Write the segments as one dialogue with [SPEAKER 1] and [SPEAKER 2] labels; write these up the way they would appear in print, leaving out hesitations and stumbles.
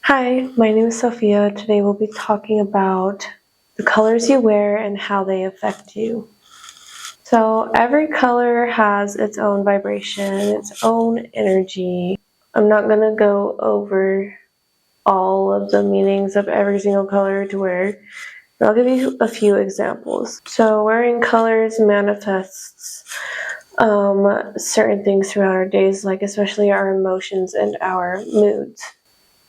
[SPEAKER 1] Hi, my name is Sophia. Today we'll be talking about the colors you wear and how they affect you. So every color has its own vibration, its own energy. I'm not going to go over all of the meanings of every single color to wear, but I'll give you a few examples. So wearing colors manifests certain things throughout our days, like especially our emotions and our moods.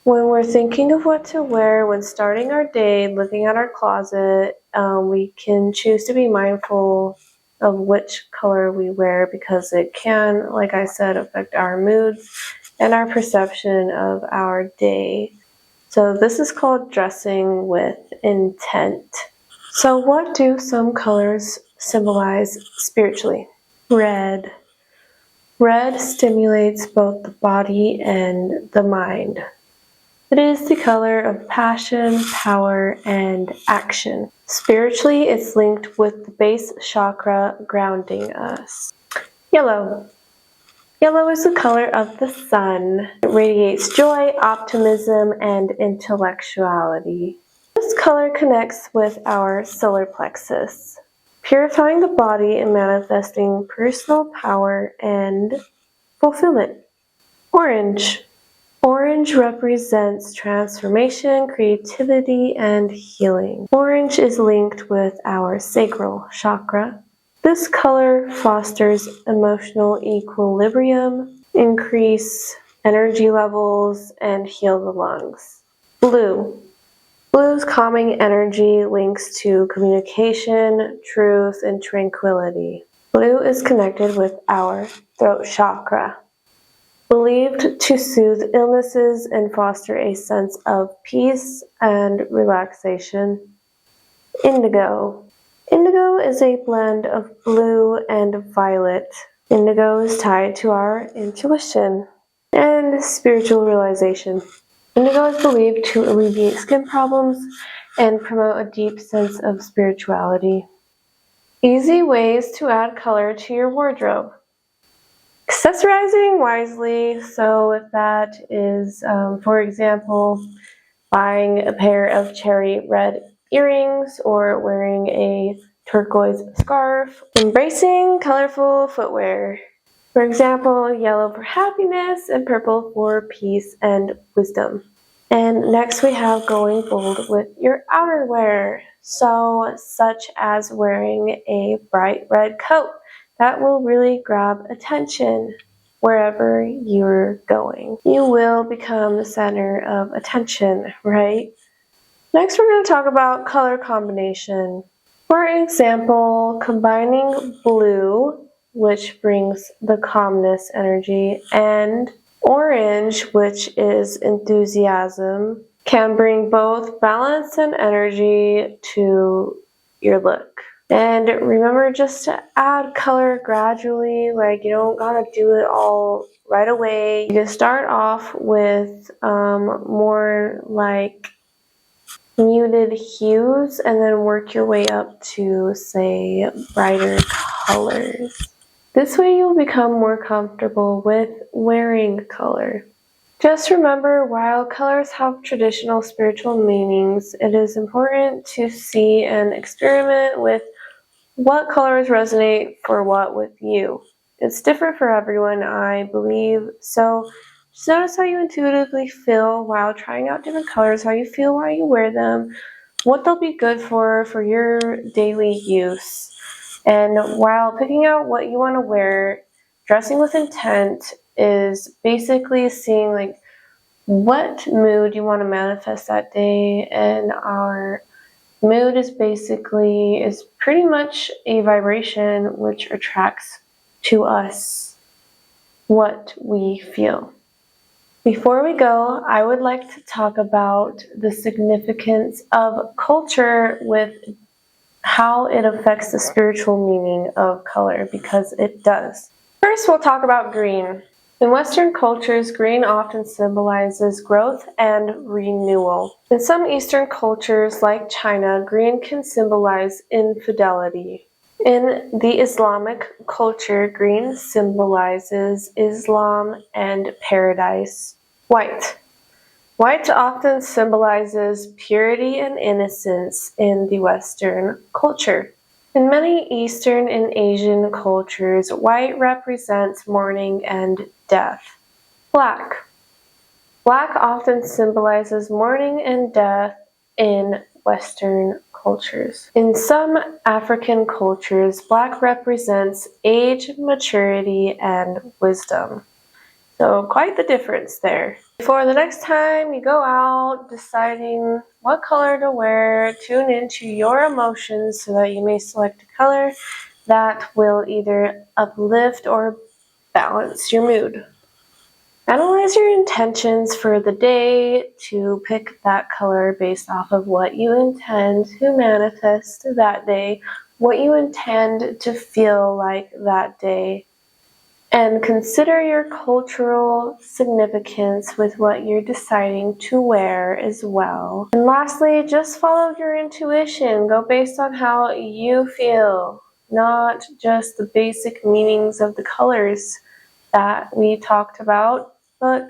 [SPEAKER 1] When we're thinking of what to wear when starting our day, looking at our closet, we can choose to be mindful of which color we wear because it can, like I said, affect our moods and our perception of our day. So this is called dressing with intent. So what do some colors symbolize spiritually? Red. Red stimulates both the body and the mind. It is the color of passion, power, and action. Spiritually, it's linked with the base chakra grounding us. Yellow. Yellow is the color of the sun. It radiates joy, optimism, and intellectuality. This color connects with our solar plexus, purifying the body and manifesting personal power and fulfillment. Orange. Orange represents transformation, creativity, and healing. Orange is linked with our sacral chakra. This color fosters emotional equilibrium, increase energy levels, and heal the lungs. Blue. Blue's calming energy links to communication, truth, and tranquility. Blue is connected with our throat chakra, believed to soothe illnesses and foster a sense of peace and relaxation. Indigo. Indigo is a blend of blue and violet. Indigo is tied to our intuition and spiritual realization. Indigo is believed to alleviate skin problems and promote a deep sense of spirituality. Easy ways to add color to your wardrobe. Accessorizing wisely, so if that is, for example, buying a pair of cherry red earrings or wearing a turquoise scarf. Embracing colorful footwear. For example, yellow for happiness and purple for peace and wisdom. And next we have going bold with your outerwear. So such as wearing a bright red coat. That will really grab attention wherever you're going. You will become the center of attention, right? Next, we're going to talk about color combination. For example, combining blue, which brings the calmness energy, and orange, which is enthusiasm, can bring both balance and energy to your look. And remember just to add color gradually, like you don't gotta do it all right away. You can start off with more like muted hues and then work your way up to, say, brighter colors. This way you'll become more comfortable with wearing color. Just remember, while colors have traditional spiritual meanings, it is important to see and experiment with what colors resonate for what with you. It's different for everyone, I believe, so just notice how you intuitively feel while trying out different colors, how you feel while you wear them, what they'll be good for your daily use. And while picking out what you want to wear, dressing with intent is basically seeing like what mood you want to manifest that day, and our mood is pretty much a vibration which attracts to us what we feel. Before we go, I would like to talk about the significance of culture with how it affects the spiritual meaning of color, because it does. First, we'll talk about green. In Western cultures, green often symbolizes growth and renewal. In some Eastern cultures, like China, green can symbolize infidelity. In the Islamic culture, green symbolizes Islam and paradise. White. White often symbolizes purity and innocence in the Western culture. In many Eastern and Asian cultures, white represents mourning and death. Black. Black often symbolizes mourning and death in Western cultures. In some African cultures, black represents age, maturity, and wisdom. So quite the difference there. For the next time you go out deciding what color to wear, tune into your emotions so that you may select a color that will either uplift or balance your mood. Analyze your intentions for the day to pick that color based off of what you intend to manifest that day, what you intend to feel like that day, and consider your cultural significance with what you're deciding to wear as well. And lastly, just follow your intuition. Go based on how you feel, not just the basic meanings of the colors that we talked about, but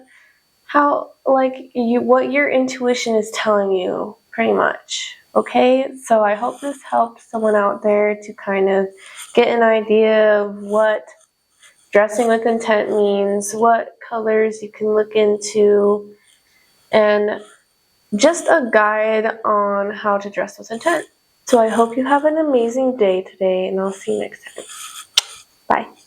[SPEAKER 1] how, like, what your intuition is telling you, pretty much. Okay, so I hope this helped someone out there to kind of get an idea of what dressing with intent means, what colors you can look into, and just a guide on how to dress with intent. So I hope you have an amazing day today, and I'll see you next time. Bye.